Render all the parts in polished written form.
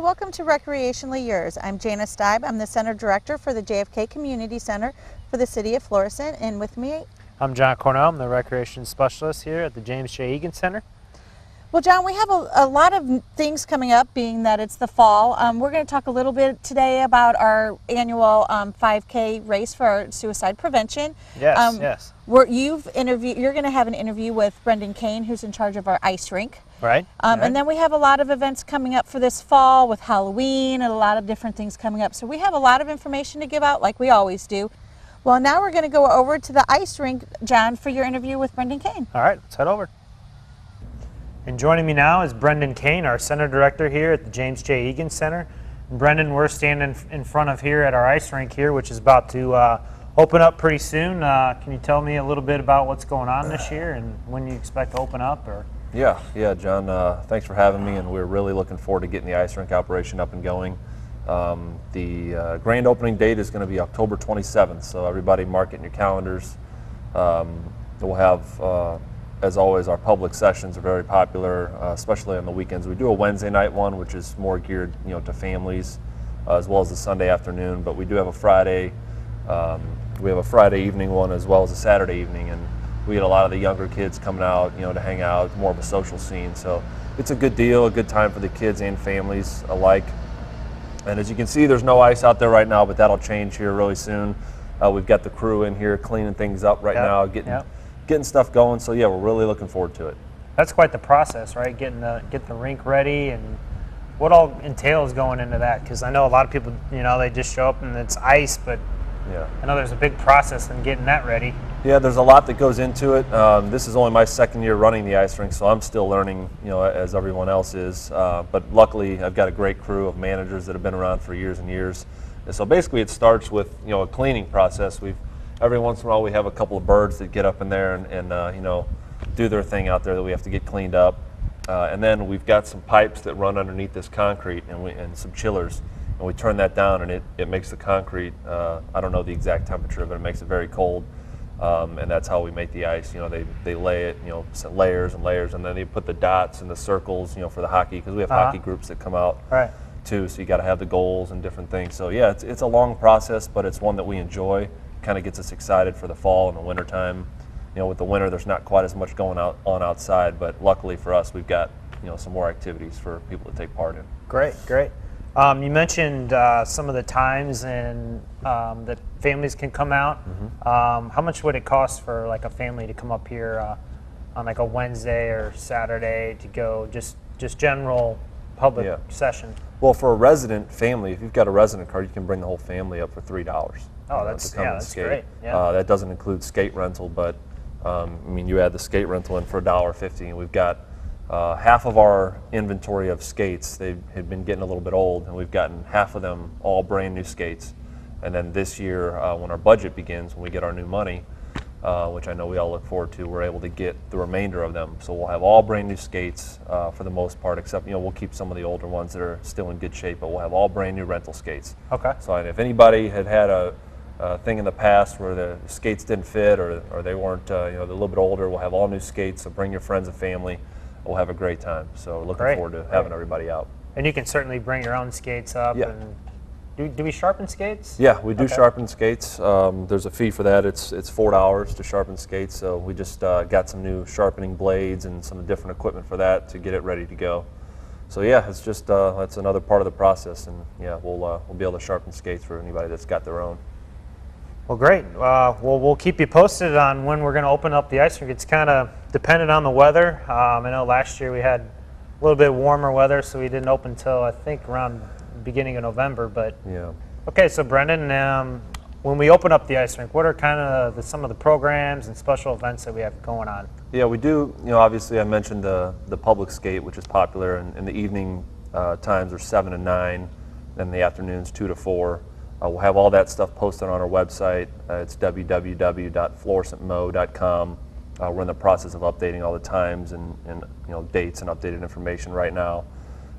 welcome to Recreationally Yours. I'm Jana Steib. I'm the Center Director for the JFK Community Center for the City of Florissant, and with me... I'm John Cornell. I'm the Recreation Specialist here at the James J. Egan Center. Well, John, we have a lot of things coming up, being that it's the fall. We're going to talk a little bit today about our annual 5K race for suicide prevention. Yes, yes. You're going to have an interview with Brendan Kane, who's in charge of our Ice Rink. Right. And then we have a lot of events coming up for this fall with Halloween and a lot of different things coming up. So we have a lot of information to give out, like we always do. Well, now we're going to go over to the Ice Rink, John, for your interview with Brendan Kane. All right, let's head over. And joining me now is Brendan Kane, our Center Director here at the James J. Egan Center. And Brendan, we're standing in front of here at our Ice Rink here, which is about to open up pretty soon. Can you tell me a little bit about what's going on this year and when you expect to open up? Or? Yeah, John, thanks for having me, and we're really looking forward to getting the Ice Rink operation up and going. The grand opening date is going to be October 27th, so everybody mark it in your calendars. We'll have, as always, our public sessions are very popular, especially on the weekends. We do a Wednesday night one, which is more geared, to families, as well as the Sunday afternoon. But we do have a Friday. We have a Friday evening one as well as a Saturday evening, and we get a lot of the younger kids coming out, to hang out. It's more of a social scene, so it's a good deal, a good time for the kids and families alike. And as you can see, there's no ice out there right now, but that'll change here really soon. We've got the crew in here cleaning things up right now, getting stuff going. So yeah, we're really looking forward to it. That's quite the process, right? Getting the rink ready, and what all entails going into that? Because I know a lot of people, they just show up and it's ice, but yeah, I know there's a big process in getting that ready. Yeah, there's a lot that goes into it. This is only my second year running the Ice Rink, so I'm still learning, as everyone else is. But luckily, I've got a great crew of managers that have been around for years and years. And so basically, it starts with a cleaning process. Every once in a while we have a couple of birds that get up in there and do their thing out there that we have to get cleaned up. And then we've got some pipes that run underneath this concrete and some chillers. And we turn that down, and it makes the concrete, I don't know the exact temperature, but it makes it very cold. And that's how we make the ice. They lay it, layers and layers, and then they put the dots and the circles, for the hockey, because we have hockey groups that come out too. So you got to have the goals and different things. So yeah, it's a long process, but it's one that we enjoy. Kind of gets us excited for the fall and the winter time. With the winter, there's not quite as much going on outside, but luckily for us, we've got some more activities for people to take part in. Great. You mentioned some of the times and that families can come out. Mm-hmm. How much would it cost for like a family to come up here on like a Wednesday or Saturday to go just general public session? Well, for a resident family, if you've got a resident card, you can bring the whole family up for $3. Oh, that's great. Yeah. That doesn't include skate rental, but you add the skate rental in for $1.50, and we've got half of our inventory of skates. They had been getting a little bit old, and we've gotten half of them all brand new skates. And then this year, when our budget begins, when we get our new money, which I know we all look forward to, we're able to get the remainder of them. So we'll have all brand new skates for the most part, except we'll keep some of the older ones that are still in good shape, but we'll have all brand new rental skates. Okay. So if anybody had a thing in the past where the skates didn't fit or they weren't, they're a little bit older, we'll have all new skates. So bring your friends and family. We'll have a great time. So looking forward to having everybody out. And you can certainly bring your own skates up. Yeah. And do we sharpen skates? Yeah, we do sharpen skates. There's a fee for that. It's $4 to sharpen skates. So we just got some new sharpening blades and some different equipment for that to get it ready to go. So yeah, it's just that's another part of the process. And yeah, we'll be able to sharpen skates for anybody that's got their own. Well, great. We'll keep you posted on when we're going to open up the ice rink. It's kind of dependent on the weather. I know last year we had a little bit warmer weather, so we didn't open until I think around the beginning of November. But yeah. Okay, so Brendan, when we open up the ice rink, what are kind of some of the programs and special events that we have going on? Yeah, we do. Obviously I mentioned the public skate, which is popular, and the evening times are 7 to 9, then the afternoons 2 to 4. We'll have all that stuff posted on our website. It's www.florissantmo.com. We're in the process of updating all the times and dates and updated information right now.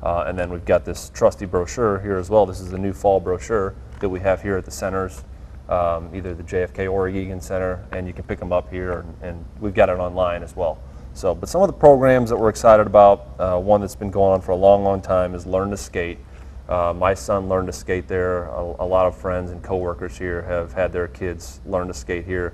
And then we've got this trusty brochure here as well. This is the new fall brochure that we have here at the centers, either the JFK or Egan Center, and you can pick them up here, and we've got it online as well. So, but some of the programs that we're excited about, one that's been going on for a long, long time is Learn to Skate. My son learned to skate there. A lot of friends and coworkers here have had their kids learn to skate here.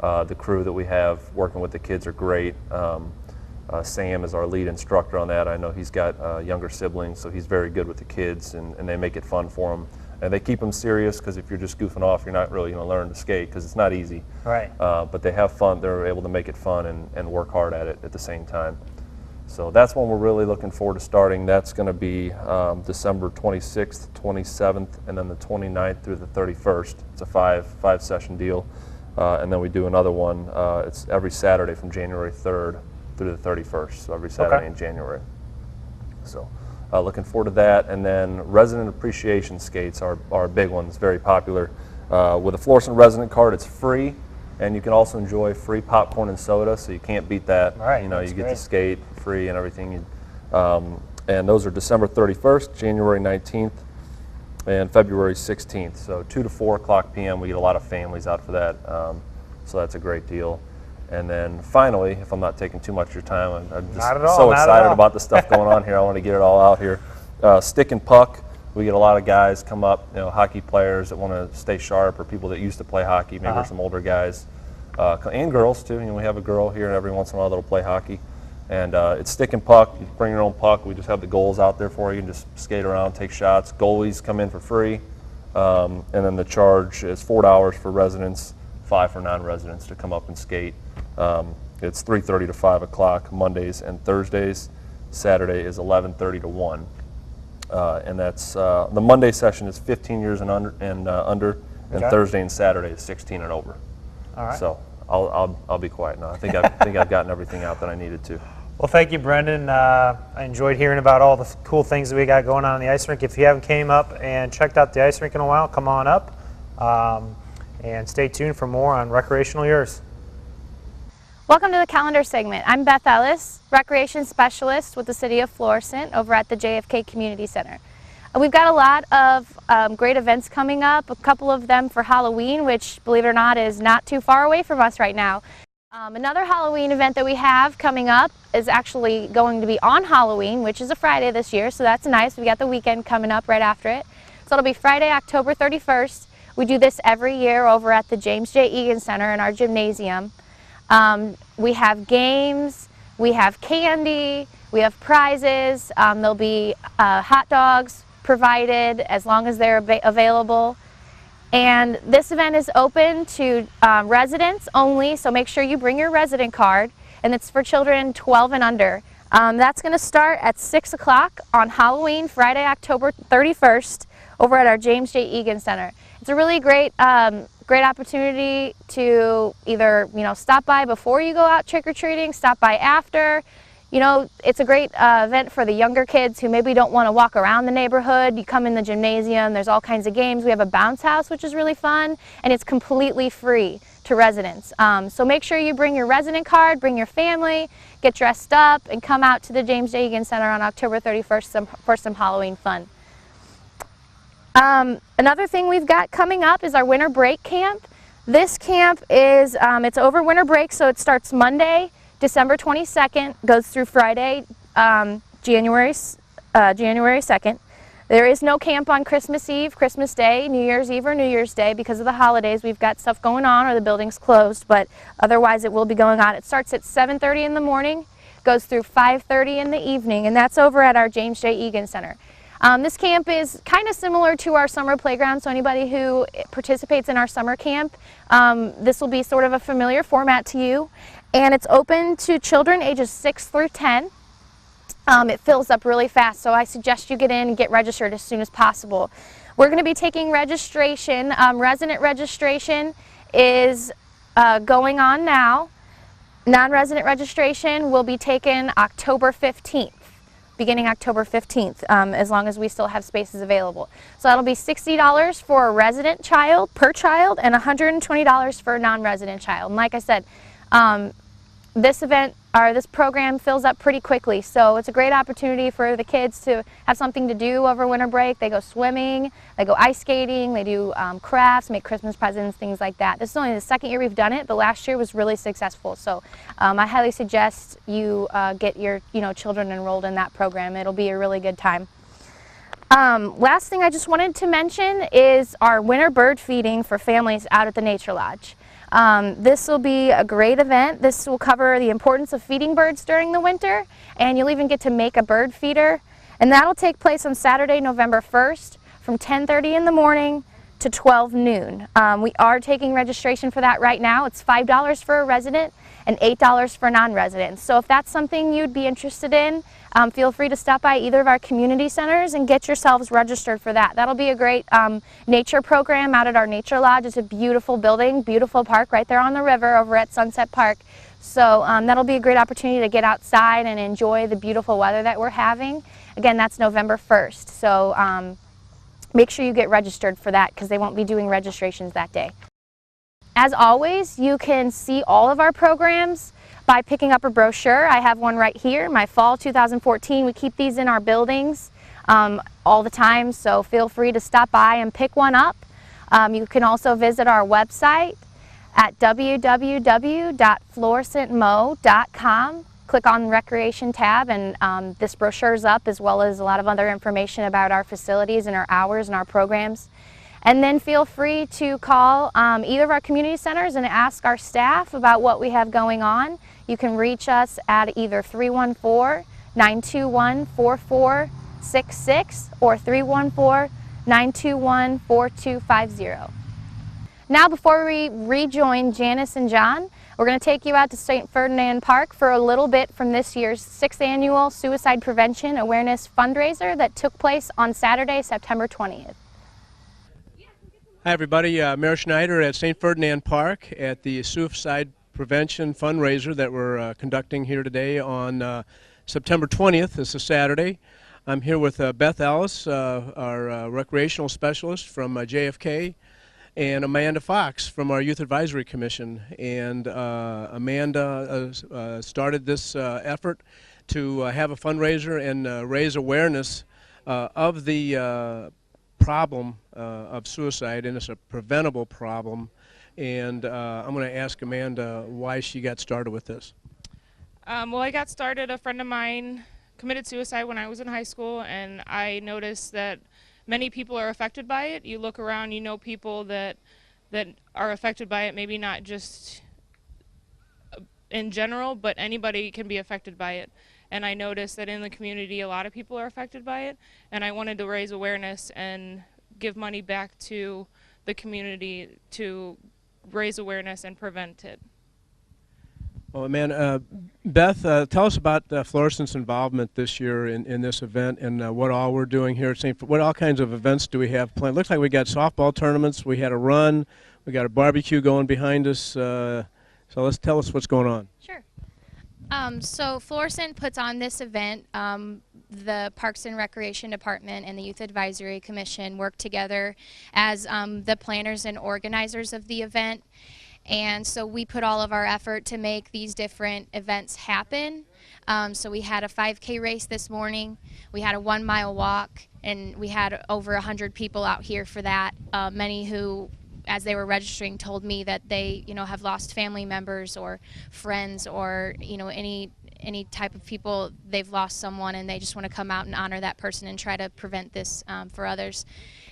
The crew that we have working with the kids are great. Sam is our lead instructor on that. I know he's got younger siblings, so he's very good with the kids, and they make it fun for them. And they keep them serious, because if you're just goofing off, you're not really going to learn to skate, because it's not easy. Right. But they have fun. They're able to make it fun and work hard at it at the same time. So that's when we're really looking forward to starting. That's going to be December 26th, 27th, and then the 29th through the 31st. It's a five session deal. And then we do another one. It's every Saturday from January 3rd through the 31st, so every Saturday in January. So looking forward to that. And then resident appreciation skates are a big one. It's very popular. With a Florissant resident card, it's free, and you can also enjoy free popcorn and soda, so you can't beat that. Right, you know, you get great. to skate free and everything. And those are December 31st, January 19th, and February 16th. So 2 to 4 o'clock p.m. We get a lot of families out for that, so that's a great deal. And then finally, if I'm not taking too much of your time, I'm just so excited about the stuff going on here. I want to get it all out here. Stick and puck. We get a lot of guys come up, you know, hockey players that want to stay sharp, or people that used to play hockey, maybe some older guys, and girls too. You know, we have a girl here every once in a while that'll play hockey. And it's stick and puck. You bring your own puck. We just have the goals out there for you. You can just skate around, take shots. Goalies come in for free. And then the charge is $4 for residents, $5 for non-residents to come up and skate. It's 3:30 to 5 o'clock Mondays and Thursdays. Saturday is 11:30 to 1. And that's the Monday session is 15 years and under, and Thursday and Saturday is 16 and over. All right. So I'll be quiet now. I think I've gotten everything out that I needed to. Well, thank you, Brendan. I enjoyed hearing about all the cool things that we got going on in the ice rink. If you haven't came up and checked out the ice rink in a while, come on up, and stay tuned for more on Recreationally Yours. Welcome to the calendar segment. I'm Beth Ellis, Recreation Specialist with the City of Florissant over at the JFK Community Center. We've got a lot of great events coming up, a couple of them for Halloween, which, believe it or not, is not too far away from us right now. Another Halloween event that we have coming up is actually going to be on Halloween, which is a Friday this year, so that's nice. We got the weekend coming up right after it. So it'll be Friday, October 31st. We do this every year over at the James J. Egan Center in our gymnasium. We have games, we have candy, we have prizes. There'll be hot dogs provided as long as they're available. And this event is open to residents only, so make sure you bring your resident card, and it's for children 12 and under. That's going to start at 6 o'clock on Halloween, Friday, October 31st, over at our James J. Egan Center. It's a really great opportunity to either, stop by before you go out trick-or-treating, stop by after. It's a great event for the younger kids who maybe don't want to walk around the neighborhood. You come in the gymnasium, there's all kinds of games. We have a bounce house, which is really fun, and it's completely free to residents. So make sure you bring your resident card, bring your family, get dressed up, and come out to the James J. Egan Center on October 31st for some Halloween fun. Another thing we've got coming up is our winter break camp. This camp is, it's over winter break, so it starts Monday, December 22nd, goes through Friday, January 2nd. There is no camp on Christmas Eve, Christmas Day, New Year's Eve, or New Year's Day because of the holidays. We've got stuff going on or the building's closed, but otherwise it will be going on. It starts at 7:30 in the morning, goes through 5:30 in the evening, and that's over at our James J. Egan Center. This camp is kind of similar to our summer playground, so anybody who participates in our summer camp, this will be sort of a familiar format to you. And it's open to children ages 6 through 10. It fills up really fast, so I suggest you get in and get registered as soon as possible. We're going to be taking registration. Resident registration is going on now. Non-resident registration will be taken October 15th. Beginning October 15th, as long as we still have spaces available. So that'll be $60 for a resident child, per child, and $120 for a non-resident child. And like I said, this program fills up pretty quickly, so it's a great opportunity for the kids to have something to do over winter break. They go swimming, they go ice skating, they do crafts, make Christmas presents, things like that. This is only the second year we've done it, but last year was really successful. So I highly suggest you get your children enrolled in that program. It'll be a really good time. Last thing I just wanted to mention is our winter bird feeding for families out at the Nature Lodge. This will be a great event. This will cover the importance of feeding birds during the winter, and you'll even get to make a bird feeder. And that'll take place on Saturday, November 1st from 10:30 in the morning to 12 noon. We are taking registration for that right now. It's $5 for a resident and $8 for non-residents. So if that's something you'd be interested in, feel free to stop by either of our community centers and get yourselves registered for that. That'll be a great nature program out at our Nature Lodge. It's a beautiful building, beautiful park right there on the river over at Sunset Park. So that'll be a great opportunity to get outside and enjoy the beautiful weather that we're having. Again, that's November 1st. So make sure you get registered for that because they won't be doing registrations that day. As always, you can see all of our programs by picking up a brochure. I have one right here, my Fall 2014. We keep these in our buildings all the time, so feel free to stop by and pick one up. You can also visit our website at www.florissantmo.com. Click on the Recreation tab, and this brochure is up, as well as a lot of other information about our facilities and our hours and our programs. And then feel free to call either of our community centers and ask our staff about what we have going on. You can reach us at either 314-921-4466 or 314-921-4250. Now, before we rejoin Janice and John, we're going to take you out to St. Ferdinand Park for a little bit from this year's 6th annual Suicide Prevention Awareness Fundraiser that took place on Saturday, September 20th. Hi everybody, Mayor Schneider at St. Ferdinand Park at the Suicide Prevention Fundraiser that we're conducting here today on September 20th. This is Saturday. I'm here with Beth Ellis, our recreational specialist from JFK, and Amanda Fox from our Youth Advisory Commission. And Amanda started this effort to have a fundraiser and raise awareness of the problem of suicide, and it's a preventable problem. And I'm going to ask Amanda why she got started with this. Well, I got started, a friend of mine committed suicide when I was in high school, and I noticed that many people are affected by it. You look around, you know people that are affected by it, maybe not just in general, but anybody can be affected by it. And I noticed that in the community a lot of people are affected by it, and I wanted to raise awareness and give money back to the community to raise awareness and prevent it. Well, man, Beth, tell us about Florissant's involvement this year in this event, and what all we're doing here at St. What all kinds of events do we have planned? Looks like we got softball tournaments, we had a run, we got a barbecue going behind us. So let's tell us what's going on. Sure. So Florissant puts on this event. The Parks and Recreation Department and the Youth Advisory Commission work together as the planners and organizers of the event. And so we put all of our effort to make these different events happen. So we had a 5K race this morning, we had a 1-mile walk, and we had over 100 people out here for that. Many who, as they were registering, told me that they, have lost family members or friends or, any type of people, they've lost someone and they just want to come out and honor that person and try to prevent this for others.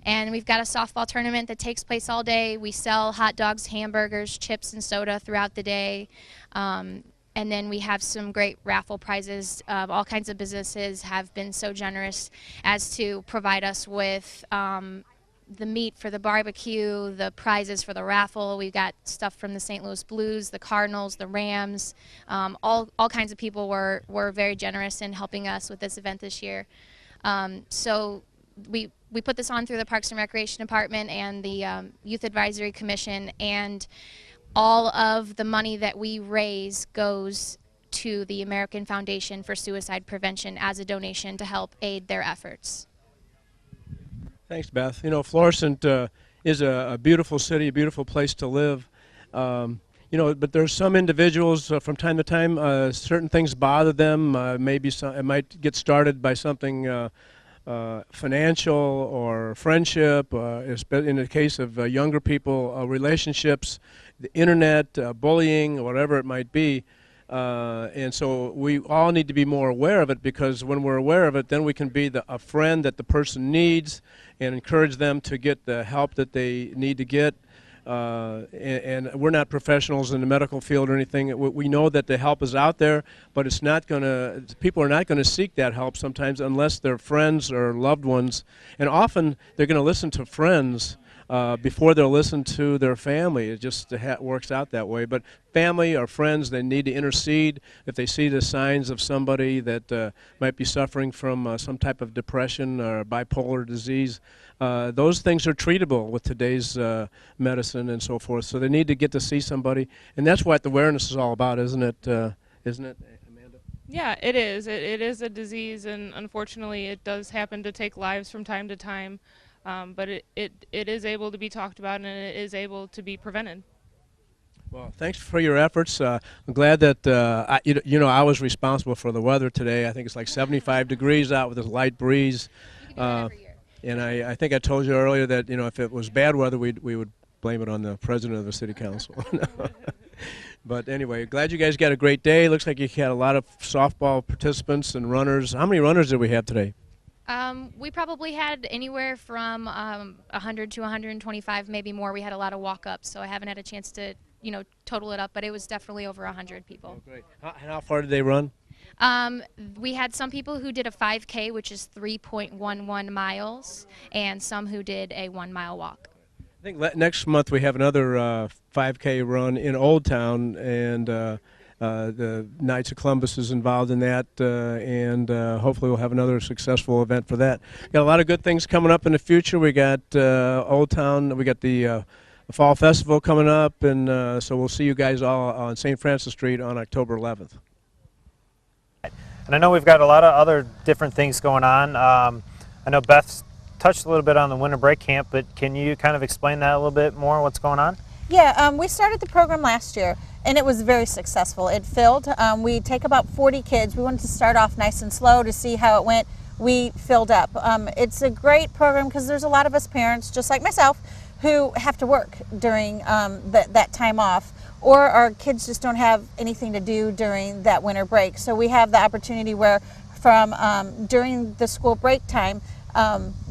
And we've got a softball tournament that takes place all day. We sell hot dogs, hamburgers, chips, and soda throughout the day. And then we have some great raffle prizes. All kinds of businesses have been so generous as to provide us with the meat for the barbecue, the prizes for the raffle. We got stuff from the St. Louis Blues, the Cardinals, the Rams. All kinds of people were very generous in helping us with this event this year. So we put this on through the Parks and Recreation Department and the Youth Advisory Commission, and all of the money that we raise goes to the American Foundation for Suicide Prevention as a donation to help aid their efforts. Thanks, Beth. Florissant is a beautiful city, a beautiful place to live. But there's some individuals from time to time, certain things bother them. Maybe it might get started by something financial or friendship. In the case of younger people, relationships, the internet, bullying, whatever it might be. And so we all need to be more aware of it, because when we're aware of it, then we can be a friend that the person needs and encourage them to get the help that they need to get. And we're not professionals in the medical field or anything. We know that the help is out there, but it's not going to, people are not going to seek that help sometimes unless they're friends or loved ones. And often they're going to listen to friends before they'll listen to their family. It just works out that way. But family or friends, they need to intercede if they see the signs of somebody that might be suffering from some type of depression or bipolar disease. Those things are treatable with today's medicine and so forth. So they need to get to see somebody, and that's what the awareness is all about, isn't it? Isn't it, Amanda? Yeah, it is. It is a disease, and unfortunately, it does happen to take lives from time to time. But it is able to be talked about, and it is able to be prevented. Well, thanks for your efforts. I'm glad that I was responsible for the weather today. I think it's like 75 degrees out with this light breeze. You can do that every year. And I think I told you earlier that if it was bad weather, we would blame it on the president of the city council. But anyway, glad you guys got a great day. Looks like you had a lot of softball participants and runners. How many runners did we have today? We probably had anywhere from 100 to 125, maybe more. We had a lot of walk-ups, so I haven't had a chance to total it up, but it was definitely over 100 people. Oh, great. How far did they run? We had some people who did a 5K, which is 3.11 miles, and some who did a 1 mile walk. I think next month we have another 5K run in Old Town, and the Knights of Columbus is involved in that, and hopefully we'll have another successful event for that. Got a lot of good things coming up in the future. We got Old Town, we got the Fall Festival coming up, and so we'll see you guys all on St. Francis Street on October 11th. And I know we've got a lot of other different things going on. I know Beth touched a little bit on the winter break camp, but can you kind of explain that a little bit more, what's going on? Yeah, we started the program last year, and it was very successful. It filled. We take about 40 kids. We wanted to start off nice and slow to see how it went. We filled up. It's a great program because there's a lot of us parents, just like myself, who have to work during that time off, or our kids just don't have anything to do during that winter break. So we have the opportunity where from during the school break time,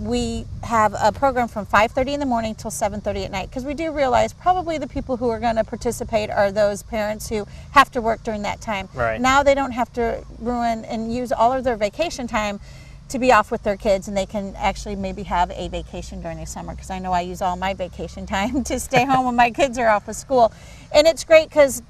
we have a program from 5:30 in the morning till 7:30 at night, because we do realize probably the people who are going to participate are those parents who have to work during that time. Right. Now they don't have to ruin and use all of their vacation time to be off with their kids, and they can actually maybe have a vacation during the summer, because I know I use all my vacation time to stay home when my kids are off of school. And it's great because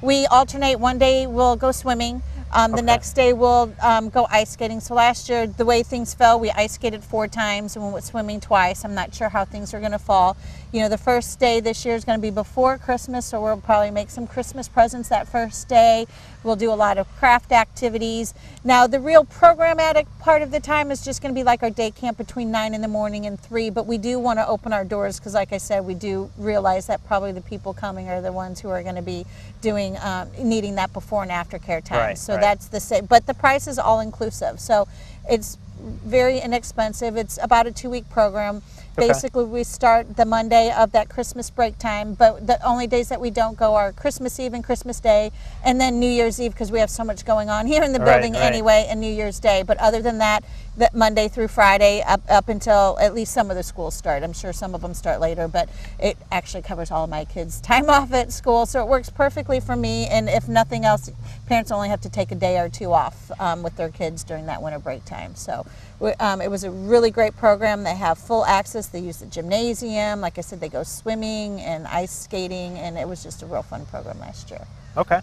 we alternate. One day we'll go swimming. The next day we'll go ice skating. So last year, the way things fell, we ice skated 4 times and we went swimming twice. I'm not sure how things are going to fall. The first day this year is going to be before Christmas, so we'll probably make some Christmas presents that first day. We'll do a lot of craft activities. Now, the real programmatic part of the time is just going to be like our day camp between 9 in the morning and 3, but we do want to open our doors because, like I said, we do realize that probably the people coming are the ones who are going to be doing, needing that before and after care time. Right, so right. That's the same, but the price is all inclusive. So it's very inexpensive. It's about a 2-week program. Okay. Basically, we start the Monday of that Christmas break time, but the only days that we don't go are Christmas Eve and Christmas Day, and then New Year's Eve, because we have so much going on here in the building anyway, and New Year's Day. But other than that, Monday through Friday up until at least some of the schools start. I'm sure some of them start later, but it actually covers all of my kids' time off at school, so it works perfectly for me. And if nothing else, parents only have to take a day or 2 off with their kids during that winter break time. So it was a really great program. They have full access. They use the gymnasium. Like I said, they go swimming and ice skating, and it was just a real fun program last year. Okay.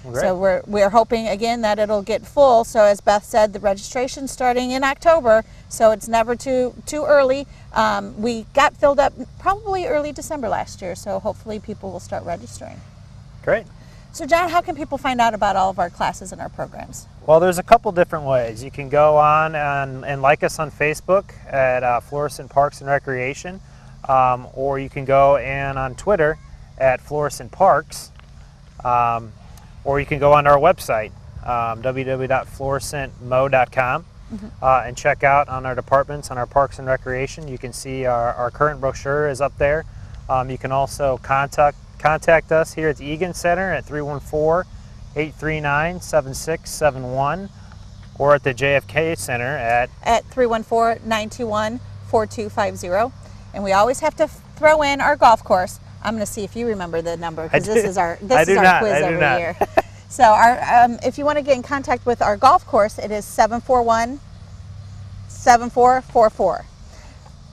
Well, great. So we're hoping again that it'll get full. So as Beth said, the registration's starting in October, so it's never too early. We got filled up probably early December last year, so hopefully people will start registering. Great. So John, how can people find out about all of our classes and our programs? Well, there's a couple different ways. You can go on and like us on Facebook at Florissant Parks and Recreation, or you can go and on Twitter at Florissant Parks, or you can go on our website, www.florissantmo.com, and check out on our departments on our Parks and Recreation. You can see our current brochure is up there. You can also contact us here at the Egan Center at 839-7671, or at the JFK Center at 314-921-4250. And we always have to throw in our golf course. I'm going to see if you remember the number, because this is our quiz every year. So if you want to get in contact with our golf course, it is 741-7444.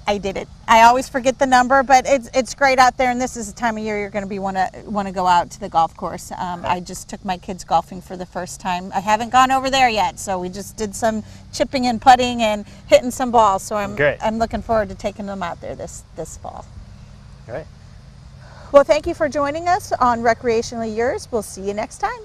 I did it. I always forget the number, but it's great out there, and this is the time of year you're going to want to go out to the golf course. I just took my kids golfing for the first time. I haven't gone over there yet, so we just did some chipping and putting and hitting some balls. So I'm looking forward to taking them out there this fall. Great. Well, thank you for joining us on Recreationally Yours. We'll see you next time.